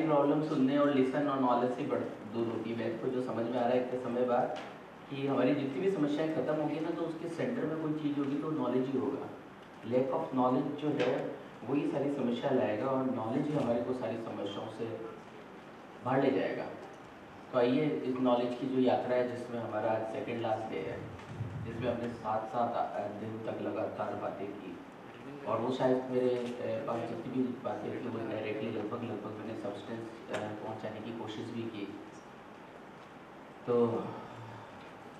Problem सुनने और listen और नॉलेज से दूर होती है। मेरे को जो समझ में आ रहा है इतने समय बाद कि हमारी जितनी भी समस्याएं खत्म होगी ना, तो उसके सेंटर में कोई चीज़ होगी तो नॉलेज ही होगा। लैक ऑफ नॉलेज जो है वही सारी समस्या लाएगा, और नॉलेज ही हमारे को सारी समस्याओं से बाहर ले जाएगा। तो आइए इस नॉलेज की जो यात्रा है, जिसमें हमारा आज सेकेंड लास्ट डे है, जिसमें हमने 7 दिन तक लगातार बातें की, और वो शायद मेरे पास जितनी भी बातें थी वो डायरेक्टली लगभग मैंने सब्सटेंस पहुंचाने की कोशिश भी की। तो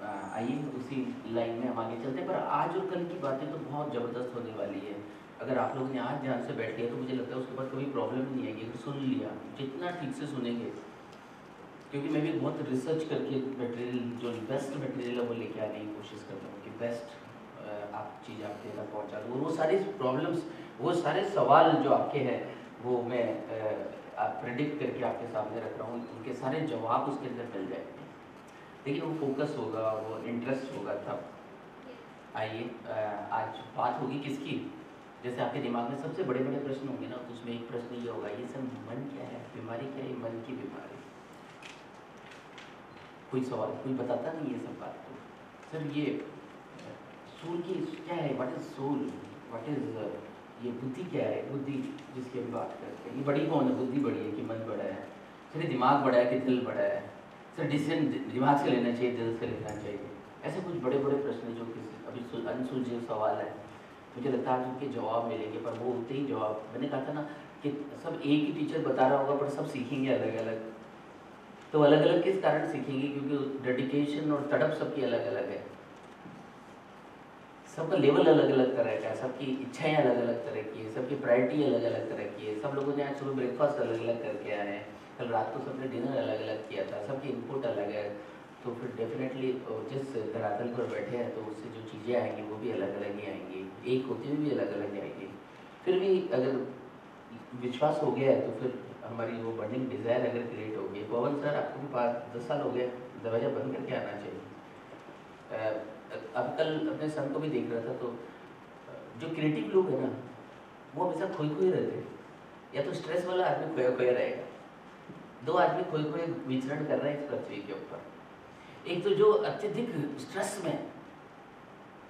आइए उसी लाइन में हम आगे चलते हैं। पर आज और कल की बातें तो बहुत ज़बरदस्त होने वाली है। अगर आप लोगों ने आज ध्यान से बैठ लिया तो मुझे लगता है उसके बाद कभी प्रॉब्लम नहीं आएगी। अगर सुन लिया, जितना ठीक से सुनेंगे, क्योंकि मैं भी बहुत रिसर्च करके मटेरियल, जो बेस्ट मटेरियल है वो लेके आने की कोशिश करता हूँ कि बेस्ट आप चीज़ आपके तक पहुँचा दूँ। वो सारी प्रॉब्लम्स, वो सारे सवाल जो आपके हैं वो मैं प्रेडिक्ट करके आपके सामने रख रहा हूँ, उनके सारे जवाब उसके अंदर मिल जाएंगे। लेकिन वो फोकस होगा, वो इंटरेस्ट होगा तब। आइए आज बात होगी किसकी? जैसे आपके दिमाग में सबसे बड़े बड़े प्रश्न होंगे ना, तो उसमें एक प्रश्न ये होगा, ये सब मन क्या है, बीमारी क्या है, मन की बीमारी। कोई सवाल, कोई बताता नहीं ये सब बात। तो सर ये सोल की क्या है, what is soul, what is ये बुद्धि क्या है, बुद्धि जिसकी हम बात करते हैं, ये बड़ी कौन है? बुद्धि बड़ी है कि मन बड़ा है? सर दिमाग बड़ा है कि दिल बड़ा है? सर डिसीजन दिमाग से लेना चाहिए, दिल से लेना चाहिए? ऐसे कुछ बड़े बड़े प्रश्न जो किसी अभी अनसुलझे सवाल है, मुझे लगता है उनके जवाब मिलेंगे। पर वो होते ही जवाब, मैंने कहा था ना कि सब एक ही टीचर बता रहा होगा पर सब सीखेंगे अलग अलग। तो अलग अलग किस कारण सीखेंगे? क्योंकि डेडिकेशन और तड़प सबकी अलग अलग है, सबका लेवल अलग अलग तरह का है, सबकी इच्छाएं अलग अलग तरह की है, सबकी प्रायोरिटी अलग अलग तरह की है। सब लोगों ने आज सुबह ब्रेकफास्ट अलग अलग करके आए हैं, कल रात को सबने डिनर अलग अलग किया था, सबकी इनपुट अलग है। तो फिर डेफिनेटली जिस धरातल पर बैठे हैं तो उससे जो चीज़ें आएंगी वो भी अलग अलग ही आएंगी, एक होती हुई भी अलग अलग आएंगी। फिर भी अगर विश्वास हो गया है तो फिर हमारी वो बर्निंग डिज़ायर अगर क्रिएट होगी। पवन सर आपको भी 5-10 साल हो गए दरवाजा बंद करके आना चाहिए। अब कल अपने सन को भी देख रहा था, तो जो क्रिएटिव लोग हैं ना वो हमेशा खोए खोए रहते हैं। या तो स्ट्रेस वाला आदमी खोया खोया रहेगा, दो आदमी खोए खोए विचरण कर रहे हैं इस पृथ्वी के ऊपर। एक तो जो अत्यधिक स्ट्रेस में,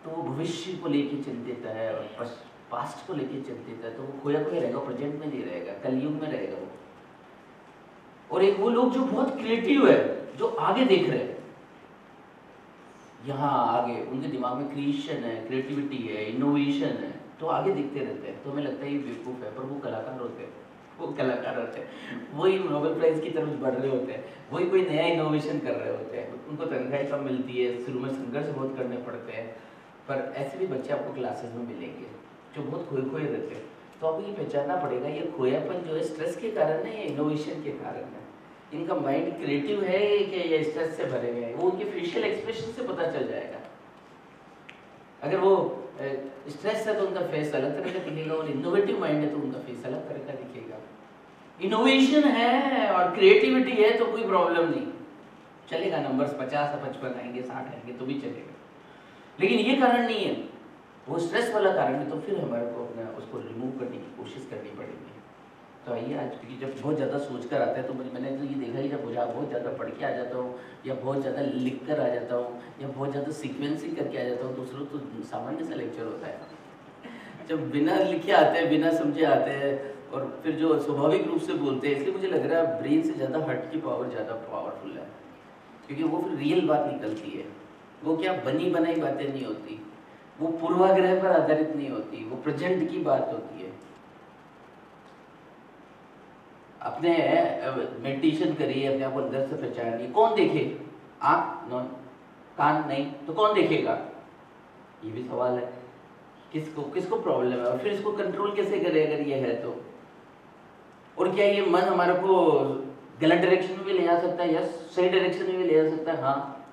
तो वो भविष्य को लेके चिंतित है और पास्ट को लेके चिंतित है, तो वो खोया खोया रहेगा, प्रेजेंट में नहीं रहेगा, कलयुग में रहेगा वो। और एक वो लोग जो बहुत क्रिएटिव है, जो आगे देख रहे हैं, यहाँ आगे उनके दिमाग में क्रिएशन है, क्रिएटिविटी है, इनोवेशन है, तो आगे देखते रहते हैं। तो हमें लगता है ये बेवकूफ़ है, पर वो कलाकार होते हैं, वो कलाकार होते हैं, वही नोबेल प्राइज़ की तरफ बढ़ रहे होते हैं, वही कोई नया इनोवेशन कर रहे होते हैं। उनको तनख्वाह कम मिलती है, शुरू में संघर्ष बहुत करने पड़ते हैं, पर ऐसे भी बच्चे आपको क्लासेस में मिलेंगे जो बहुत खोए खोए रहते हैं। तो आपको ये पहचानना पड़ेगा, ये खोयापन जो है स्ट्रेस के कारण है या इनोवेशन के कारण है। इनका माइंड क्रिएटिव है कि ये स्ट्रेस से भरे हुए हैं, वो उनके फेशियल एक्सप्रेशन से पता चल जाएगा। अगर वो स्ट्रेस है तो उनका फेस अलग तरह का दिखेगा, और इनोवेटिव माइंड है तो उनका फेस अलग तरह का दिखेगा। इनोवेशन है और क्रिएटिविटी है तो कोई प्रॉब्लम नहीं, चलेगा। नंबर्स 50 या 55 आएंगे, 60 आएंगे तो भी चलेगा। लेकिन ये कारण नहीं है, वो स्ट्रेस वाला कारण है, तो फिर हमारे को अपना उसको रिमूव करने की कोशिश करनी पड़ेगी। तो आइए आज, क्योंकि जब बहुत ज़्यादा सोच कर आता है तो मैंने तो ये देखा ही, जब बहुत ज़्यादा पढ़ के आ जाता हूँ या बहुत ज़्यादा लिख कर आ जाता हूँ या बहुत ज़्यादा सीक्वेंसिंग करके आ जाता हूँ, दूसरों तो सामान्य सा लेक्चर होता है। जब बिना लिखे आते हैं, बिना समझे आते हैं, और फिर जो स्वाभाविक रूप से बोलते हैं, इसलिए मुझे लग रहा है ब्रेन से ज़्यादा हार्ट की पावर ज़्यादा पावरफुल है, क्योंकि वो फिर रियल बात निकलती है। वो क्या बनी बनाई बातें नहीं होती, वो पूर्वाग्रह पर आधारित नहीं होती, वो प्रेजेंट की बात होती है। अपने मेडिटेशन करिए, अपने आप को अंदर से पहचानिए। कौन देखे? आँख नॉन, कान नहीं, तो कौन देखेगा? ये भी सवाल है। किसको प्रॉब्लम है, और फिर इसको कंट्रोल कैसे करें अगर ये है तो? और क्या ये मन हमारे को गलत डायरेक्शन में भी ले जा सकता है या सही डायरेक्शन में भी ले जा सकता है? हाँ,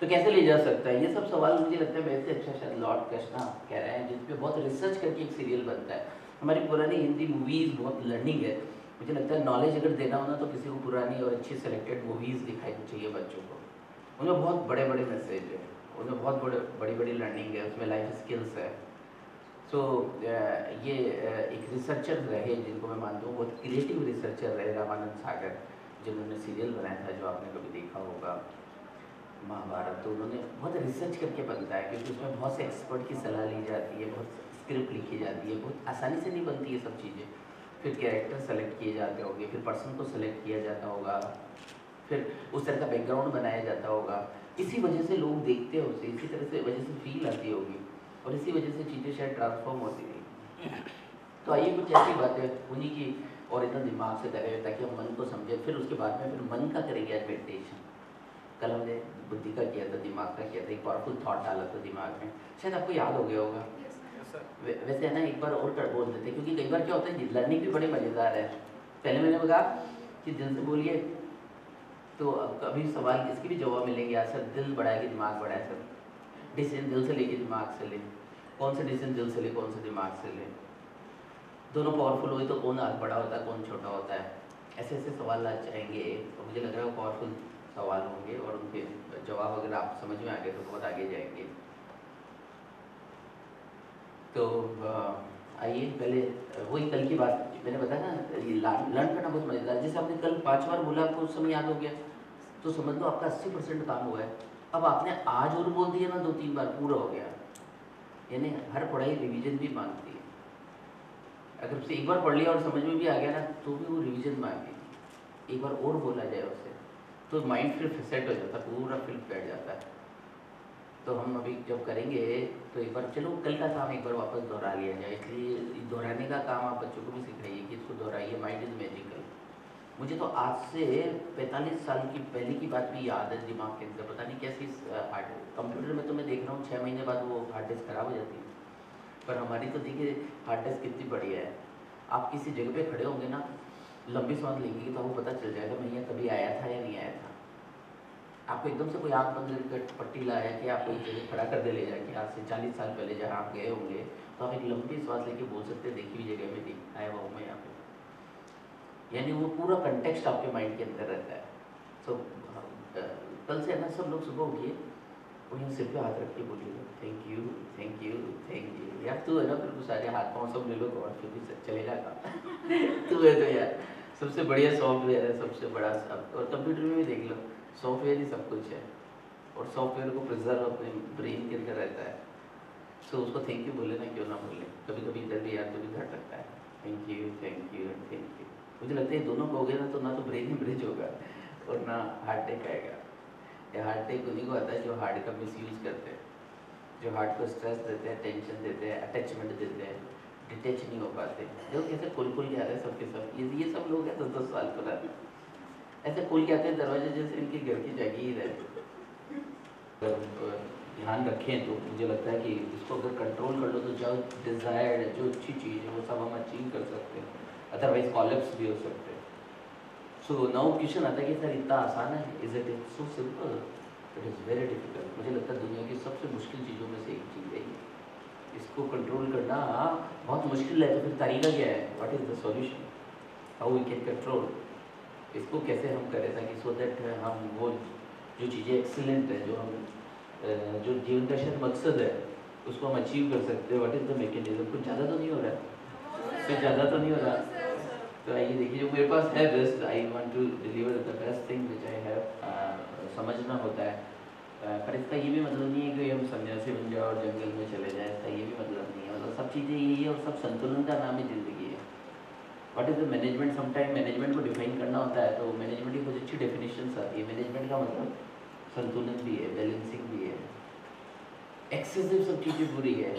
तो कैसे ले जा सकता है? ये सब सवाल मुझे लगता है वैसे अच्छा शायद लॉर्ड कृष्णा कह रहे हैं, जिसपे बहुत रिसर्च करके एक सीरियल बनता है। हमारी पुरानी हिंदी मूवीज बहुत लर्निंग है। मुझे लगता है नॉलेज अगर देना हो ना तो किसी को पुरानी और अच्छी सेलेक्टेड मूवीज़ दिखानी चाहिए बच्चों को। उनमें बहुत बड़े बड़े मैसेज है, उनमें बहुत बड़ी बड़ी लर्निंग है, उसमें लाइफ स्किल्स है, सो ये एक रिसर्चर रहे जिनको मैं मानता हूँ बहुत क्रिएटिव रिसर्चर रहे, रामानंद सागर, जिन्होंने सीरियल बनाया था जो आपने कभी देखा होगा महाभारत। तो उन्होंने बहुत रिसर्च करके बनता है क्योंकि उसमें बहुत से एक्सपर्ट की सलाह ली जाती है, बहुत स्क्रिप्ट लिखी जाती है, बहुत आसानी से नहीं बनती ये सब चीज़ें। फिर कैरेक्टर सेलेक्ट किए जाते होंगे, फिर पर्सन को सेलेक्ट किया जाता होगा, फिर उस तरह का बैकग्राउंड बनाया जाता होगा। इसी वजह से लोग देखते हैं उसे, इसी तरह से वजह से फील आती होगी और इसी वजह से चीज़ें शायद ट्रांसफॉर्म होती रही। तो आइए कुछ ऐसी बातें उन्हीं की और इतना दिमाग से करें ताकि हम मन को समझें, फिर उसके बाद में फिर मन का करेंगे आज मेडिटेशन। कल हमने बुद्धि का किया था, दिमाग का किया था, एक पावरफुल थॉट डाला था दिमाग में, शायद आपको याद हो गया होगा। वैसे है ना, एक बार और बोल देते हैं क्योंकि कई बार क्या होता है लर्निंग भी बड़ी मज़ेदार है। पहले मैंने कहा कि दिल से बोलिए, तो अभी सवाल इसके भी जवाब मिलेंगे यार सर, दिल बड़ा है कि दिमाग बड़ा है सर, डिसीजन दिल से लेके दिमाग से ले, कौन सा डिसीजन दिल से ले कौन सा दिमाग से ले, दोनों पावरफुल हुए तो कौन बड़ा होता है कौन छोटा होता है। ऐसे ऐसे सवाल आज आएंगे और मुझे लग रहा है वो पावरफुल सवाल होंगे और उनके जवाब अगर आप समझ में आ गए तो बहुत आगे जाएंगे। तो आइए पहले वही कल की बात मैंने बताया ना, ये लर्न करना बहुत मजेदार। जैसे आपने कल 5 बार बोला, आपको उस समय याद हो गया तो समझ लो आपका 80% काम हुआ है। अब आपने आज और बोल दिया ना 2-3 बार, पूरा हो गया। यानी हर पढ़ाई रिवीजन भी मांगती है। अगर उसे एक बार पढ़ लिया और समझ में भी आ गया ना तो भी वो रिवीजन मांगेगी, एक बार और बोला जाए उसे तो माइंड फिर सेट हो जाता है, पूरा फिर बैठ जाता है। तो हम अभी जब करेंगे तो एक बार चलो कल का काम एक बार वापस दोहरा लिया जाए, इसलिए दोहराने का काम आप बच्चों को भी सिखाइए कि इसको दोहराइए, माइंड इज़ मैजिकल। मुझे तो आज से 45 साल की पहले की बात भी याद है दिमाग के अंदर, पता नहीं कैसी हार्ड कंप्यूटर में तो मैं देख रहा हूँ 6 महीने बाद वो हार्ड डिस्क खराब हो जाती है, पर हमारी तो देखिए हार्ड डिस्क कितनी बढ़िया है। आप किसी जगह पे खड़े होंगे ना, लंबी सांस लेंगे तो आपको पता चल जाएगा मैं यहाँ कभी आया था या नहीं आया था। आपको एकदम से कोई आँख बंद करके पट्टी लाया कि आपको एक जगह खड़ा कर दे ले जाके आज से 40 साल पहले जहाँ आप गए होंगे, तो आप एक लंबी सांस लेके बोल सकते हैं देखी हुई जगह में देख आया हुआ हूँ मैं यहाँ पे। यानी वो पूरा कंटेक्स्ट आपके माइंड के अंदर रहता है। सो कल से है ना, सब लोग सुबह उठिए और यहाँ सिर पे हाथ रख के बोलिए thank you thank you thank you. यार तू है ना, फिर सारे हाथ पाँव सब ले लो और फिर भी चलेगा काम तू है तो यार सबसे बढ़िया सॉफ्टवेयर है, सबसे बड़ा सब। और कंप्यूटर में भी देख लो सॉफ्टवेयर ही सब कुछ है और सॉफ्टवेयर को प्रिजर्व अपने ब्रेन के अंदर रहता है। सो उसको थैंक यू बोले ना, क्यों ना बोले, कभी कभी इधर भी यार तो भी घट लगता है thank you thank you thank you. मुझे लगता है दोनों को हो गया ना तो ना तो ब्रेन ही ब्रिज होगा और ना हार्ट अटैक आएगा। या हार्ट अटैक उन्हीं को आता है जो हार्ट का मिस यूज़ करते हैं, जो हार्ट को स्ट्रेस देते हैं, टेंशन देते हैं, अटैचमेंट देते हैं, डिटेच नहीं हो पाते। देखो कैसे खुल के आ रहे हैं सबके सब, ये सब लोग हैं 10-10 साल पुराने, ऐसे खुल के आते हैं दरवाजे जैसे इनके घर की जागीर है। ध्यान रखें तो मुझे लगता है कि इसको अगर कंट्रोल कर लो तो जो डिज़ायर्ड है, जो अच्छी चीज़ है वो सब हम अचीव कर सकते हैं, अदरवाइज कॉलेप्स भी हो सकते हैं। सो नाउ क्वेश्चन आता है कि सर इतना आसान है, is it so simple? It is very difficult. मुझे लगता है दुनिया की सबसे मुश्किल चीज़ों में से एक चीज़ है, इसको कंट्रोल करना बहुत मुश्किल है। तो फिर तरीका क्या है, what is the solution, how we can control, इसको कैसे हम करें ताकि सो दैट हम वो जो चीज़ें एक्सीलेंट है, जो हम जो जीवन का शायद मकसद है उसको हम अचीव कर सकते हैं। What is the mechanism? कुछ ज़्यादा तो नहीं हो रहा है, कुछ ज़्यादा तो नहीं हो रहा। तो आइए देखिए जो मेरे पास है best, I want to deliver the best thing which I have. समझना होता है, पर इसका ये भी मतलब नहीं है कि हम सन्यासी बन जाए और जंगल में चले जाए, इसका ये भी मतलब नहीं है। मतलब सब चीज़ें यही है और सब संतुलन का नाम ही ज़िंदगी है। What is the management? Sometime management को डिफाइन करना होता है तो मैनेजमेंट की कुछ अच्छी डेफिनेशन आती है। मैनेजमेंट का मतलब संतुलन भी है, बैलेंसिंग भी है। एक्सेसिव सब चीज़ें बुरी है,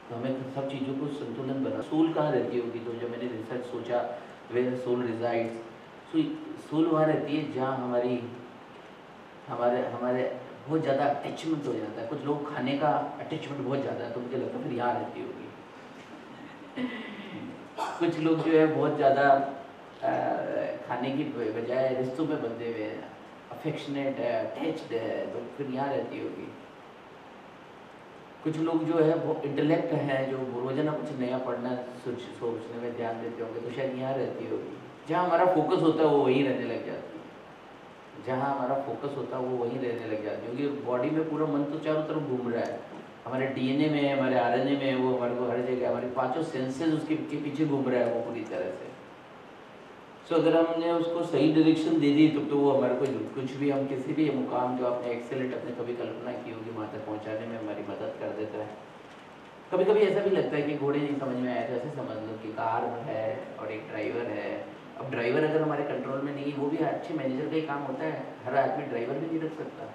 तो हमें सब चीज़ों को संतुलन बना। सोल कहाँ रहती होगी? तो जब मैंने रिसर्च सोचा where soul resides, so soul वहाँ रहती है जहाँ हमारी हमारे हमारे बहुत ज़्यादा अटैचमेंट हो जाता है। कुछ लोग खाने का अटैचमेंट बहुत ज़्यादा है तो मुझे लगता है फिर यहाँ रहती होगी। कुछ लोग जो है बहुत ज़्यादा खाने की बजाय रिश्तों में बंधे हुए हैं, अफेक्शनेट है, अटैच्ड है, तो फिर यहाँ रहती होगी। कुछ लोग जो है वो इंटेलेक्ट है, जो रोजाना कुछ नया पढ़ना सोचने में ध्यान देते होंगे, तो शायद यहाँ रहती होगी। जहाँ हमारा फोकस होता है वो वहीं रहने लग जाती है, जहाँ हमारा फोकस होता है वो वहीं रहने लग जाती है, क्योंकि बॉडी में पूरा मन तो चारों तरफ घूम रहा है हमारे डीएनए में है, हमारे आरएनए में है, वो हमारे को हर जगह, हमारे पांचों सेंसेस उसके के पीछे घूम रहा है वो पूरी तरह से। सो अगर हमने उसको सही डायरेक्शन दे दी तो वो हमारे को कुछ भी, हम किसी भी मुकाम जो आपने एक्सेलेंट अपने कभी कल्पना की होगी वहाँ तक पहुँचाने में हमारी मदद कर देता है। कभी कभी ऐसा भी लगता है कि घोड़े नहीं समझ में आया तो ऐसे समझ लो कि कार है और एक ड्राइवर है। अब ड्राइवर अगर हमारे कंट्रोल में नहीं है, वो भी अच्छे मैनेजर का ही काम होता है। हर आदमी ड्राइवर भी नहीं रख सकता,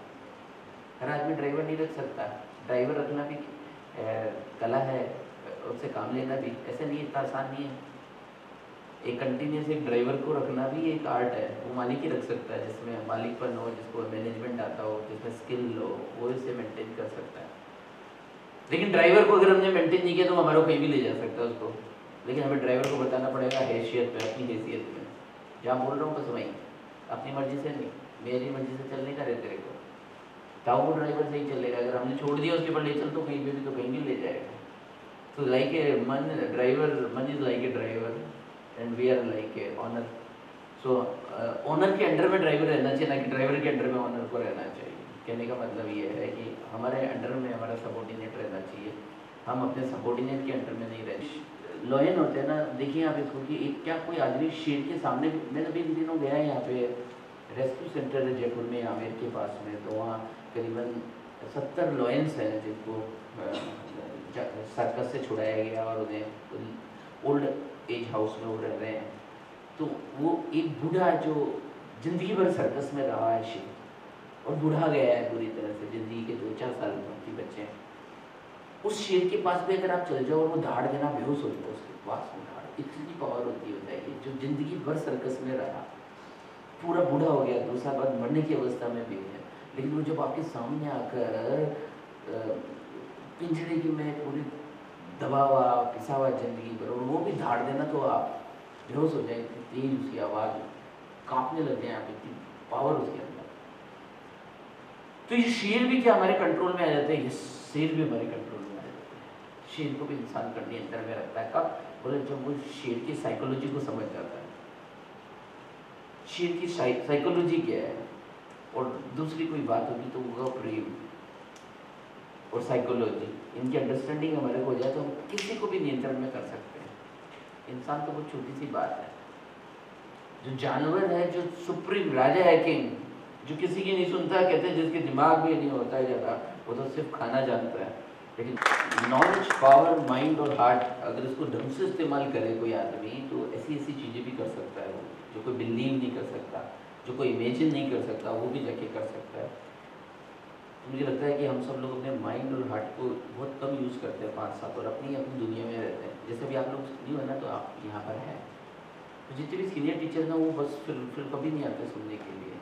हर आदमी ड्राइवर नहीं रख सकता। ड्राइवर रखना भी कला है, उससे काम लेना भी ऐसे नहीं, इतना आसान नहीं है। एक कंटिन्यूस एक ड्राइवर को रखना भी एक आर्ट है। वो मालिक ही रख सकता है, जिसमें मालिकपन हो, जिसको मैनेजमेंट आता हो, जिसमें स्किल हो, वो इसे मेंटेन कर सकता है। लेकिन ड्राइवर को अगर हमने मेंटेन नहीं किया तो हमारा कहीं भी ले जा सकता है उसको। लेकिन हमें ड्राइवर को बताना पड़ेगा हैसियत पे, अपनी हैसियत में, जहाँ बोल रहा हूँ बस वहीं, अपनी मर्जी से नहीं, मेरी मर्जी से चलने का रहते को ताऊ वो ड्राइवर से ही चलेगा। अगर हमने छोड़ दिया उसके ऊपर ले चल तो कहीं भी तो कहीं भी ले जाएगा। तो लाइक ए मन ड्राइवर, मन is like a driver and we are like a owner. So owner के अंडर में ड्राइवर रहना चाहिए, ना कि ड्राइवर के अंडर में ऑनर को रहना चाहिए। कहने का मतलब ये है कि हमारे अंडर में हमारा सबॉर्डिनेट रहना चाहिए, हम अपने सबॉर्डिनेट के अंडर में नहीं रहते। लॉयन होते हैं ना, देखिए आप इसको कि एक क्या कोई आदमी शेर के सामने, मैंने अभी इन दिनों गया है यहाँ पे रेस्क्यू सेंटर है जयपुर में, आमेर के पास में, तो वहाँ करीबन 70 लॉयंस हैं जिनको सर्कस से छुड़ाया गया और उन्हें ओल्ड एज हाउस में वो रह रहे हैं। तो वो एक बूढ़ा जो जिंदगी भर सर्कस में रहा है शेर, और बूढ़ा गया है पूरी तरह से, जिंदगी के 2-4 साल बाकी बचे हैं, उस शेर के पास भी अगर आप चल जाओ और वो धाड़ देना बेहोश हो जाए, उसके पास में धाड़, इतनी पावर होती है कि जो जिंदगी भर सर्कस में रहा, पूरा बूढ़ा हो गया, 2 साल बाद मरने की अवस्था में भी है, लेकिन वो जब आपके सामने आकर पिंजरे की में पूरी दबा हुआ पिसा हुआ जिंदगी भर, और वो भी धाड़ देना तो आप बेहोश हो जाए, इतनी तेज उसकी आवाज़, कांपने लग जाए आप, इतनी पावर उसके अंदर। तो ये शेर भी क्या हमारे कंट्रोल में आ जाते हैं, ये शेर भी हमारे कंट्रोल में आ जाते हैं। शेर को भी इंसान कर नियंत्रण में रखता है, कब बोले जब वो शेर की साइकोलॉजी को समझ जाता है। शेर की साइकोलॉजी क्या है, और दूसरी कोई बात होगी तो वो प्रेम और साइकोलॉजी, इनकी अंडरस्टैंडिंग हमारे को हो जाए तो हम किसी को भी नियंत्रण में कर सकते हैं। इंसान तो बहुत छोटी सी बात है, जो जानवर है, जो सुप्रीम राजा है, किंग, जो किसी की नहीं सुनता, कहते हैं जिसके दिमाग भी नहीं होता है ज़्यादा, वो तो सिर्फ खाना जानता है। लेकिन नॉलेज, पावर, माइंड और हार्ट अगर इसको ढंग से इस्तेमाल करे कोई आदमी, तो ऐसी ऐसी चीज़ें भी कर सकता है वो, जो कोई बिलीव नहीं कर सकता, जो कोई इमेजिन नहीं कर सकता, वो भी जाके कर सकता है। तो मुझे लगता है कि हम सब लोग अपने माइंड और हार्ट को बहुत कम यूज़ करते हैं 5-7, और अपनी अपनी दुनिया में रहते हैं। जैसे भी आप लोग नहीं हो ना, तो आप यहाँ पर हैं, तो जितने भी सीनियर टीचर ना, वो बस फिर कभी नहीं आते सुनने के लिए।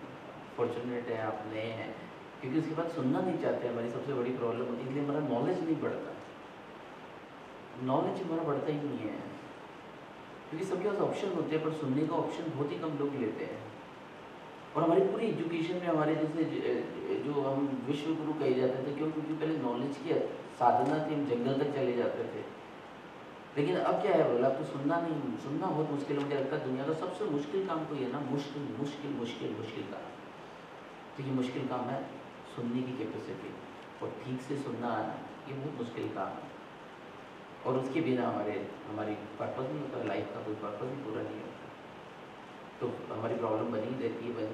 फॉर्चुनेट है, आप नए हैं, क्योंकि उसके बाद सुनना नहीं चाहते, हमारी सबसे बड़ी प्रॉब्लम होती है, इसलिए हमारा नॉलेज नहीं बढ़ता, नॉलेज हमारा बढ़ता ही नहीं है, क्योंकि सबके पास ऑप्शन होते हैं, पर सुनने का ऑप्शन बहुत ही कम लोग लेते हैं। और हमारी पूरी एजुकेशन में हमारे जैसे जो हम विश्व गुरु कहे जाते थे, क्यों? क्योंकि पहले नॉलेज की साधना थी, हम जंगल तक चले जाते थे। लेकिन अब क्या है बोला, तो सुनना नहीं, सुनना बहुत मुश्किल। मुझे लगता है दुनिया का सबसे मुश्किल काम कोई है ना, मुश्किल मुश्किल मुश्किल मुश्किल काम, तो ये मुश्किल काम है सुनने की कैपेसिटी, और ठीक से सुनना आना, ये बहुत मुश्किल काम है। और उसके बिना हमारी पर्पज़ नहीं होता, लाइफ का कोई पर्पज़ ही पूरा नहीं होता। तो हमारी प्रॉब्लम बनी रहती है,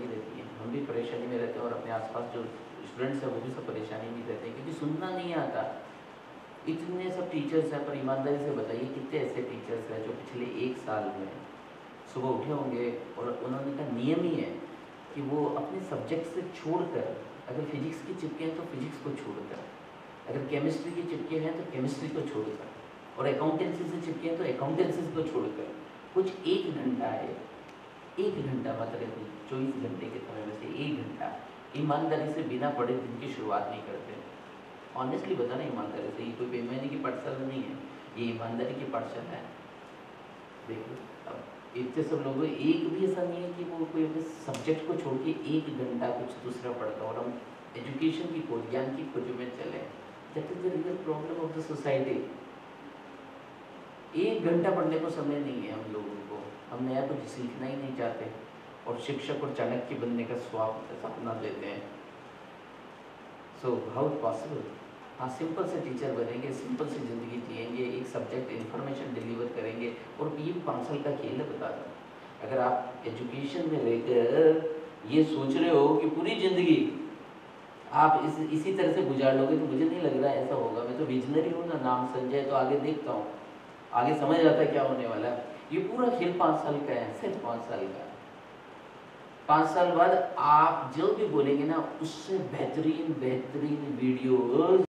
हम भी परेशानी में रहते हैं, और अपने आसपास जो स्टूडेंट्स हैं वो भी सब परेशानी में रहते हैं, क्योंकि सुनना नहीं आता। इतने सब टीचर्स हैं, पर ईमानदारी से बताइए कितने ऐसे टीचर्स हैं जो पिछले 1 साल में सुबह उठे होंगे और उन्होंने का नियम ही है कि वो अपने सब्जेक्ट से छोड़कर, अगर फिजिक्स की चिपके हैं तो फिजिक्स को छोड़कर, अगर केमिस्ट्री की चिपके हैं तो केमिस्ट्री को छोड़कर, और अकाउंटेंसी से चिपके हैं तो अकाउंटेंसी को छोड़कर कुछ 1 घंटा है, 1 घंटा मात्र 24 घंटे के समय में से 1 घंटा ईमानदारी से बिना पढ़े दिन की शुरुआत नहीं करते। ऑनेस्टली बताना ईमानदारी से, ये कोई बेईमानी की पाठशाला नहीं है, ये ईमानदारी की पाठशाला है। देखो अब इतने सब लोगों, एक भी ऐसा नहीं है कि वो कोई अपने सब्जेक्ट को छोड़ के 1 घंटा कुछ दूसरा पढ़ता, और हम एजुकेशन की खोज, ज्ञान की खोज में चले। That is the real problem of the society. 1 घंटा पढ़ने को समय नहीं है हम लोगों को, हम नया कुछ सीखना ही नहीं चाहते, और शिक्षक और चाणक्य बनने का सपना लेते हैं। So how possible? हाँ, सिंपल से टीचर बनेंगे, सिंपल से ज़िंदगी जिएंगे, एक सब्जेक्ट इन्फॉर्मेशन डिलीवर करेंगे। और ये 5 साल का खेल है, बता रहा हूँ। अगर आप एजुकेशन में रहकर ये सोच रहे हो कि पूरी ज़िंदगी आप इसी तरह से गुजार लोगे, तो मुझे नहीं लग रहा है ऐसा होगा। मैं तो विजनरी हूँ ना, नाम संजय, तो आगे देखता हूँ, आगे समझ आता है क्या होने वाला है। ये पूरा खेल 5 साल का है, सिर्फ 5 साल का। 5 साल बाद आप जो भी बोलेंगे ना, उससे बेहतरीन बेहतरीन वीडियोस